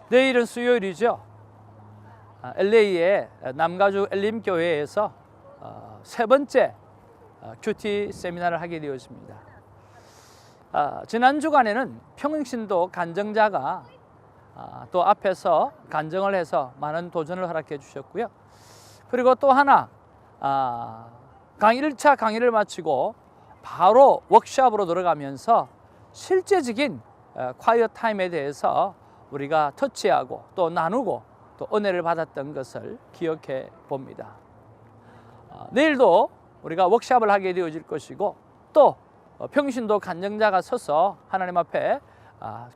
내일은 수요일이죠. LA의 남가주 엘림교회에서 세 번째 큐티 세미나를 하게 되었습니다. 지난 주간에는 평신도 간증자가 또 앞에서 간증을 해서 많은 도전을 허락해 주셨고요. 그리고 또 하나 1차 강의를 마치고 바로 워크숍으로 들어가면서 실제적인 콰이어 타임에 대해서 우리가 터치하고 또 나누고 또 은혜를 받았던 것을 기억해 봅니다. 내일도 우리가 워크숍을 하게 되어질 것이고 또 평신도 간증자가 서서 하나님 앞에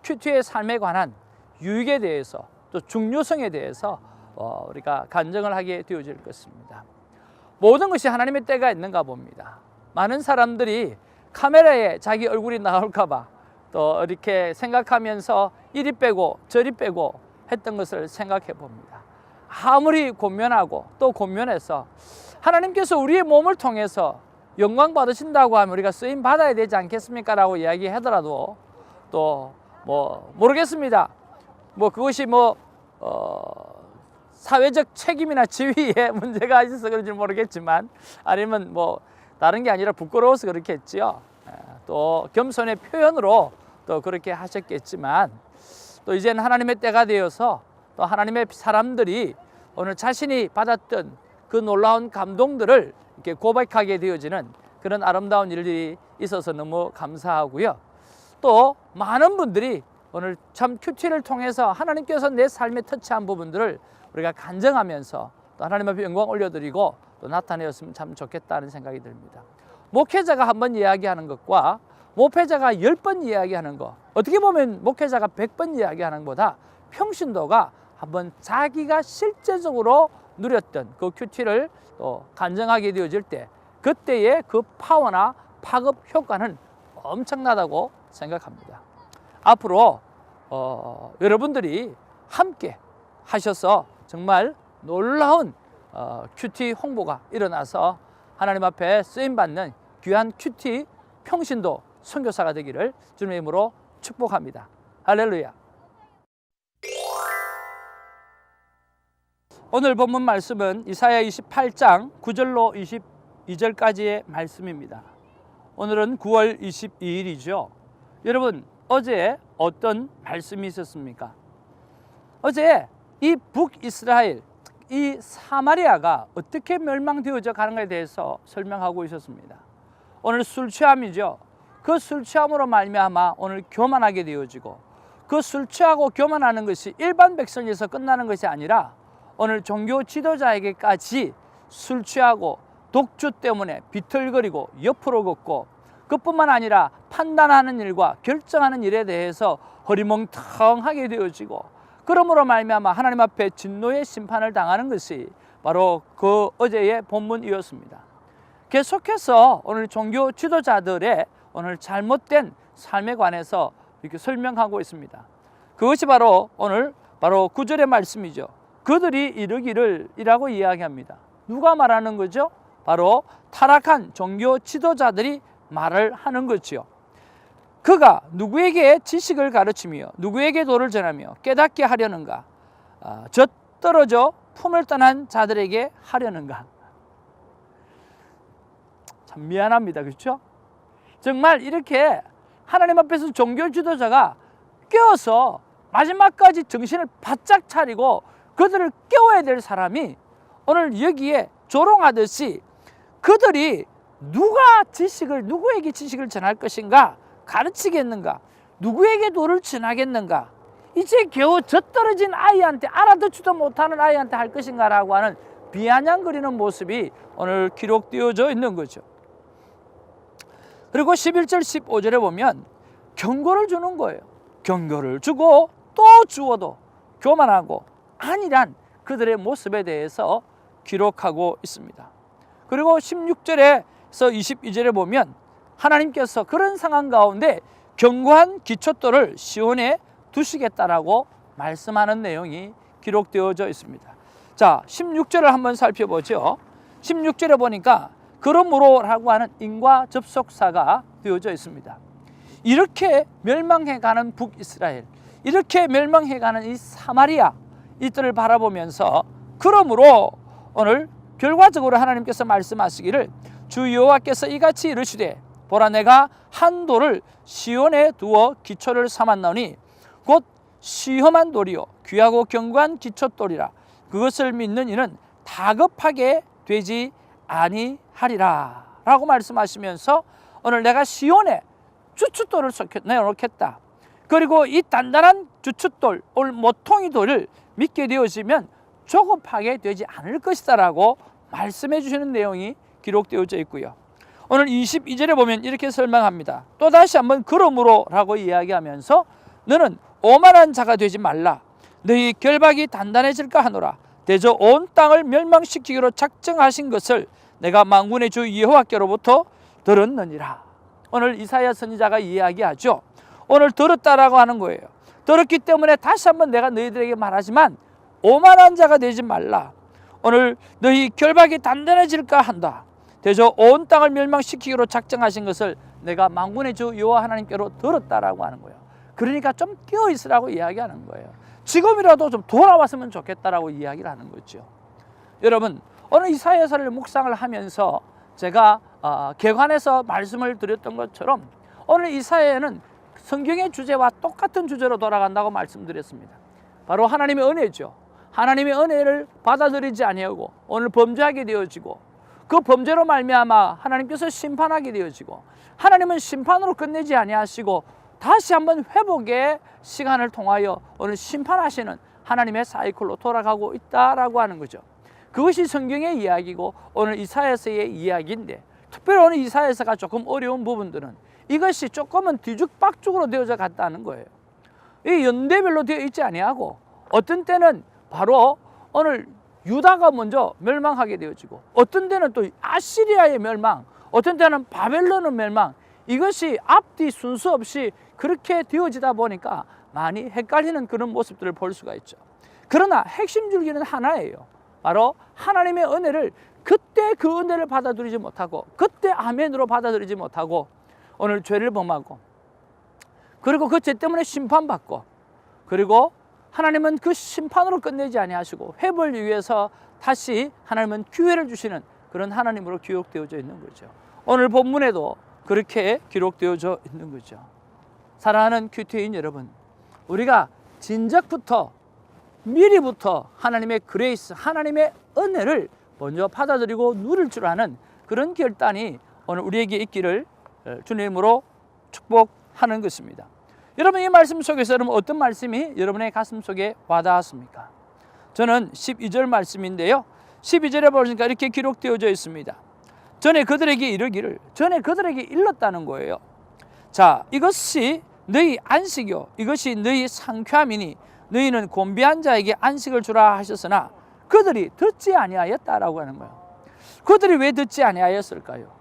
큐티의 삶에 관한 유익에 대해서 또 중요성에 대해서 우리가 간증을 하게 되어질 것입니다. 모든 것이 하나님의 때가 있는가 봅니다. 많은 사람들이 카메라에 자기 얼굴이 나올까 봐 또 이렇게 생각하면서 이리 빼고 저리 빼고 했던 것을 생각해 봅니다. 아무리 권면하고 또 권면해서 하나님께서 우리의 몸을 통해서 영광 받으신다고 하면 우리가 쓰임 받아야 되지 않겠습니까? 라고 이야기하더라도 또 모르겠습니다. 그것이 사회적 책임이나 지위에 문제가 있어서 그런지 모르겠지만 아니면 다른 게 아니라 부끄러워서 그렇겠지요. 또 겸손의 표현으로 또 그렇게 하셨겠지만 또 이제는 하나님의 때가 되어서 또 하나님의 사람들이 오늘 자신이 받았던 그 놀라운 감동들을 이렇게 고백하게 되어지는 그런 아름다운 일들이 있어서 너무 감사하고요. 또 많은 분들이 오늘 참 큐티를 통해서 하나님께서 내 삶에 터치한 부분들을 우리가 간증하면서 또 하나님 앞에 영광 올려드리고 또 나타내었으면 참 좋겠다는 생각이 듭니다. 목회자가 한번 이야기하는 것과 목회자가 10번 이야기하는 것, 어떻게 보면 목회자가 100번 이야기하는 것보다 평신도가 한번 자기가 실제적으로 누렸던 그 큐티를 또 간증하게 되어질 때 그때의 그 파워나 파급 효과는 엄청나다고 생각합니다. 앞으로 여러분들이 함께 하셔서 정말 놀라운 큐티 홍보가 일어나서 하나님 앞에 쓰임받는 귀한 큐티 평신도 선교사가 되기를 주님의 이름으로 축복합니다. 할렐루야. 오늘 본문 말씀은 이사야 28장 9절로 22절까지의 말씀입니다. 오늘은 9월 22일이죠. 여러분, 어제 어떤 말씀이 있었습니까? 어제 이 북이스라엘, 이 사마리아가 어떻게 멸망되어져 가는가에 대해서 설명하고 있었습니다. 오늘 술 취함이죠. 그 술 취함으로 말미암아 오늘 교만하게 되어지고 그 술 취하고 교만하는 것이 일반 백성에서 끝나는 것이 아니라 오늘 종교 지도자에게까지 술 취하고 독주 때문에 비틀거리고 옆으로 걷고 그뿐만 아니라 판단하는 일과 결정하는 일에 대해서 허리멍텅하게 되어지고 그러므로 말미암아 하나님 앞에 진노의 심판을 당하는 것이 바로 그 어제의 본문이었습니다. 계속해서 오늘 종교 지도자들의 오늘 잘못된 삶에 관해서 이렇게 설명하고 있습니다. 그것이 바로 오늘 9절의 말씀이죠. 그들이 이르기를 이라고 이야기합니다. 누가 말하는 거죠? 바로 타락한 종교 지도자들이 말을 하는 거지요. 그가 누구에게 지식을 가르치며 누구에게 도를 전하며 깨닫게 하려는가? 젖떨어져 품을 떠난 자들에게 하려는가? 참 미안합니다. 그렇죠? 정말 이렇게 하나님 앞에서 종교 지도자가 깨어서 마지막까지 정신을 바짝 차리고 그들을 깨워야 될 사람이 오늘 여기에 조롱하듯이 그들이 누구에게 지식을 전할 것인가? 가르치겠는가? 누구에게 도를 전하겠는가? 이제 겨우 젖떨어진 아이한테, 알아듣지도 못하는 아이한테 할 것인가? 라고 하는 비아냥거리는 모습이 오늘 기록되어져 있는 거죠. 그리고 11절 15절에 보면 경고를 주는 거예요. 경고를 주고 또 주어도 교만하고 안일한 그들의 모습에 대해서 기록하고 있습니다. 그리고 16절에서 22절에 보면 하나님께서 그런 상황 가운데 견고한 기초돌을 시온에 두시겠다라고 말씀하는 내용이 기록되어져 있습니다. 자, 16절을 한번 살펴보죠. 16절에 보니까 그러므로라고 하는 인과 접속사가 되어져 있습니다. 이렇게 멸망해가는 북이스라엘, 이렇게 멸망해가는 이 사마리아 이들을 바라보면서 그러므로 오늘 결과적으로 하나님께서 말씀하시기를 주 여호와께서 이같이 이르시되 보라 내가 한 돌을 시온에 두어 기초를 삼았나니 곧 시험한 돌이요 귀하고 견고한 기초돌이라 그것을 믿는 이는 다급하게 되지 아니하리라 라고 말씀하시면서 오늘 내가 시온에 주춧돌을 내어놓겠다. 그리고 이 단단한 주춧돌 오늘 모퉁이 돌을 믿게 되어지면 조급하게 되지 않을 것이다 라고 말씀해 주시는 내용이 기록되어져 있고요. 오늘 22절에 보면 이렇게 설명합니다. 또다시 한번 그러므로 라고 이야기하면서 너는 오만한 자가 되지 말라. 너희 결박이 단단해질까 하노라. 대저 온 땅을 멸망시키기로 작정하신 것을 내가 만군의 주 여호와께로부터 들었느니라. 오늘 이사야 선지자가 이야기하죠. 오늘 들었다라고 하는 거예요. 들었기 때문에 다시 한번 내가 너희들에게 말하지만 오만한 자가 되지 말라. 오늘 너희 결박이 단단해질까 한다. 대저 온 땅을 멸망시키기로 작정하신 것을 내가 만군의 주 여호와 하나님께로 들었다라고 하는 거예요. 그러니까 좀 깨어 있으라고 이야기하는 거예요. 지금이라도 좀 돌아왔으면 좋겠다라고 이야기를 하는 거죠. 여러분, 오늘 이사야서를 묵상을 하면서 제가 개관해서 말씀을 드렸던 것처럼 오늘 이사야는 성경의 주제와 똑같은 주제로 돌아간다고 말씀드렸습니다. 바로 하나님의 은혜죠. 하나님의 은혜를 받아들이지 아니하고 오늘 범죄하게 되어지고 그 범죄로 말미암아 하나님께서 심판하게 되어지고 하나님은 심판으로 끝내지 아니하시고 다시 한번 회복의 시간을 통하여 오늘 심판하시는 하나님의 사이클로 돌아가고 있다라고 하는 거죠. 그것이 성경의 이야기고 오늘 이사야서의 이야기인데 특별히 오늘 이사야서가 조금 어려운 부분들은 이것이 조금은 뒤죽박죽으로 되어져 갔다는 거예요. 이 연대별로 되어 있지 아니하고 어떤 때는 바로 오늘 유다가 먼저 멸망하게 되어지고 어떤 때는 또 아시리아의 멸망, 어떤 때는 바벨론의 멸망, 이것이 앞뒤 순서 없이 그렇게 되어지다 보니까 많이 헷갈리는 그런 모습들을 볼 수가 있죠. 그러나 핵심 줄기는 하나예요. 바로 하나님의 은혜를 그때 그 은혜를 받아들이지 못하고 그때 아멘으로 받아들이지 못하고 오늘 죄를 범하고 그리고 그 죄 때문에 심판받고 그리고 하나님은 그 심판으로 끝내지 아니하시고 회복을 위해서 다시 하나님은 기회를 주시는 그런 하나님으로 기록되어져 있는 거죠. 오늘 본문에도 그렇게 기록되어져 있는 거죠. 사랑하는 큐티인 여러분, 우리가 진작부터 미리부터 하나님의 그레이스, 하나님의 은혜를 먼저 받아들이고 누릴 줄 아는 그런 결단이 오늘 우리에게 있기를 주님으로 축복하는 것입니다. 여러분, 이 말씀 속에서 여러분 어떤 말씀이 여러분의 가슴 속에 와닿았습니까? 저는 12절 말씀인데요. 12절에 보니까 이렇게 기록되어져 있습니다. 전에 그들에게 이르기를, 전에 그들에게 일렀다는 거예요. 자, 이것이 너희 안식이요, 이것이 너희 상쾌함이니 너희는 곤비한 자에게 안식을 주라 하셨으나 그들이 듣지 아니하였다라고 하는 거예요. 그들이 왜 듣지 아니하였을까요?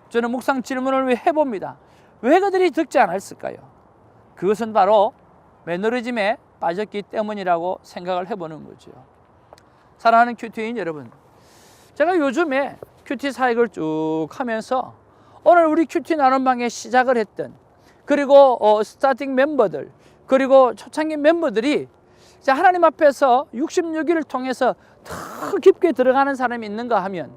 저는 묵상 질문을 왜 해봅니다. 왜 그들이 듣지 않았을까요? 그것은 바로 매너리즘에 빠졌기 때문이라고 생각을 해보는 거죠. 사랑하는 큐티인 여러분, 제가 요즘에 큐티 사역을 쭉 하면서 오늘 우리 큐티 나눔방에 시작을 했던 그리고 스타팅 멤버들 그리고 초창기 멤버들이 하나님 앞에서 66일을 통해서 더 깊게 들어가는 사람이 있는가 하면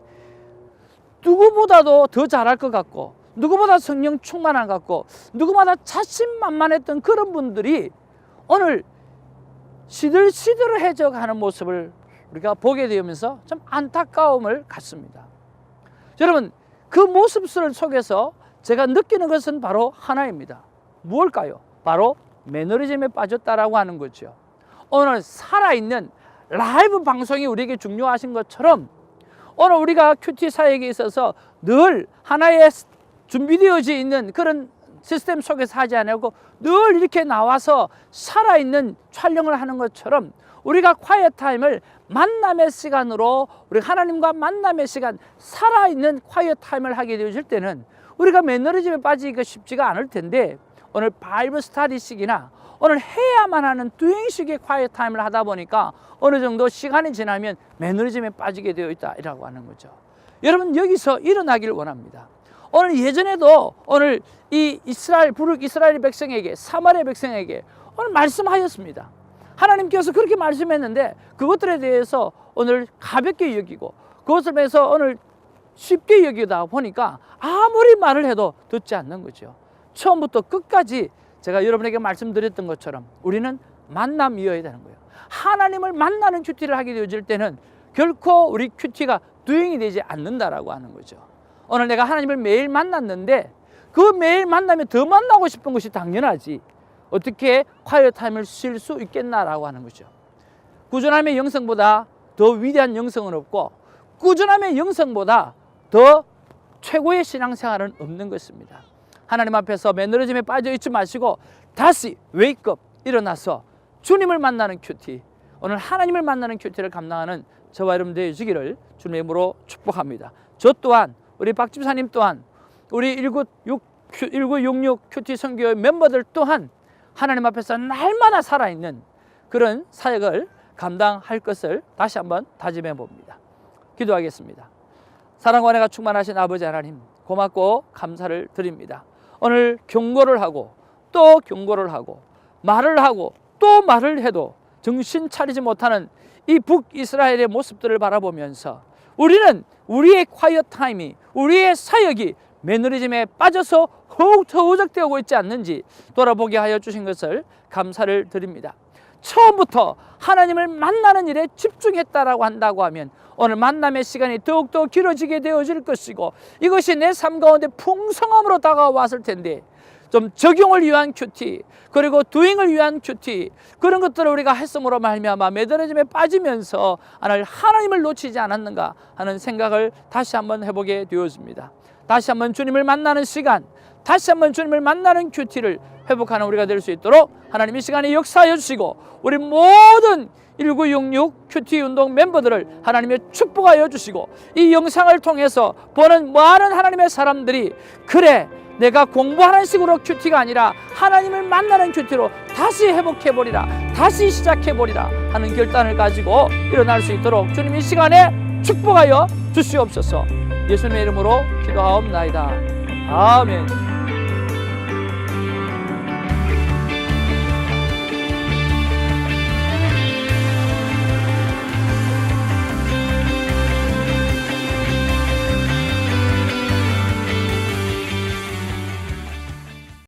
누구보다도 더 잘할 것 같고 누구보다 성령 충만한 것 같고 누구보다 자신만만했던 그런 분들이 오늘 시들시들해져 가는 모습을 우리가 보게 되면서 좀 안타까움을 갖습니다. 여러분, 그 모습 속에서 제가 느끼는 것은 바로 하나입니다. 무엇일까요? 바로 매너리즘에 빠졌다라고 하는 거죠. 오늘 살아있는 라이브 방송이 우리에게 중요하신 것처럼 오늘 우리가 큐티 사역에 있어서 늘 하나의 준비되어져 있는 그런 시스템 속에서 하지 않고 늘 이렇게 나와서 살아있는 촬영을 하는 것처럼 우리가 콰이어 타임을 만남의 시간으로 우리 하나님과 만남의 시간, 살아있는 콰이어 타임을 하게 되어질 때는 우리가 매너리즘에 빠지기가 쉽지가 않을 텐데 오늘 바이블 스타디식이나 오늘 해야만 하는 듀잉식의 콰이어 타임을 하다 보니까 어느 정도 시간이 지나면 매너리즘에 빠지게 되어 있다라고 하는 거죠. 여러분, 여기서 일어나길 원합니다. 오늘 예전에도 오늘 이 이스라엘 부르 이스라엘 백성에게 사마리아 백성에게 오늘 말씀하였습니다. 하나님께서 그렇게 말씀했는데 그것들에 대해서 오늘 가볍게 여기고 그것을 위해서 오늘 쉽게 여기다 보니까 아무리 말을 해도 듣지 않는 거죠. 처음부터 끝까지 제가 여러분에게 말씀드렸던 것처럼 우리는 만남이어야 되는 거예요. 하나님을 만나는 큐티를 하게 되어질 때는 결코 우리 큐티가 도용이 되지 않는다라고 하는 거죠. 오늘 내가 하나님을 매일 만났는데 그 매일 만나면 더 만나고 싶은 것이 당연하지 어떻게 콰이어 타임을 쉴 수 있겠나라고 하는 거죠. 꾸준함의 영성보다 더 위대한 영성은 없고 꾸준함의 영성보다 더 최고의 신앙생활은 없는 것입니다. 하나님 앞에서 매너리즘에 빠져 있지 마시고 다시 웨이크업 일어나서 주님을 만나는 큐티, 오늘 하나님을 만나는 큐티를 감당하는 저와 여러분 되어지기를 주님의 이름으로 축복합니다. 저 또한 우리 박 집사님 또한 우리 1966 큐티 선교회 멤버들 또한 하나님 앞에서 날마다 살아있는 그런 사역을 감당할 것을 다시 한번 다짐해 봅니다. 기도하겠습니다. 사랑과 은혜가 충만하신 아버지 하나님 고맙고 감사를 드립니다. 오늘 경고를 하고 또 경고를 하고 말을 하고 또 말을 해도 정신 차리지 못하는 이 북이스라엘의 모습들을 바라보면서 우리는 우리의 콰이어 타임이 우리의 사역이 매너리즘에 빠져서 더욱더 우적되고 있지 않는지 돌아보게 하여 주신 것을 감사를 드립니다. 처음부터 하나님을 만나는 일에 집중했다라고 한다고 하면 오늘 만남의 시간이 더욱더 길어지게 되어질 것이고 이것이 내 삶 가운데 풍성함으로 다가왔을 텐데 좀 적용을 위한 큐티 그리고 도잉을 위한 큐티 그런 것들을 우리가 했음으로 말미암아 매너리즘에 빠지면서 하나님을 놓치지 않았는가 하는 생각을 다시 한번 해보게 되었습니다. 다시 한번 주님을 만나는 시간, 다시 한번 주님을 만나는 큐티를 회복하는 우리가 될 수 있도록 하나님 이 시간에 역사하여 주시고 우리 모든 1966 큐티 운동 멤버들을 하나님의 축복하여 주시고 이 영상을 통해서 보는 많은 하나님의 사람들이 그래 내가 공부하는 식으로 큐티가 아니라 하나님을 만나는 큐티로 다시 회복해버리라 다시 시작해버리라 하는 결단을 가지고 일어날 수 있도록 주님 이 시간에 축복하여 주시옵소서. 예수님의 이름으로 기도하옵나이다. 아멘.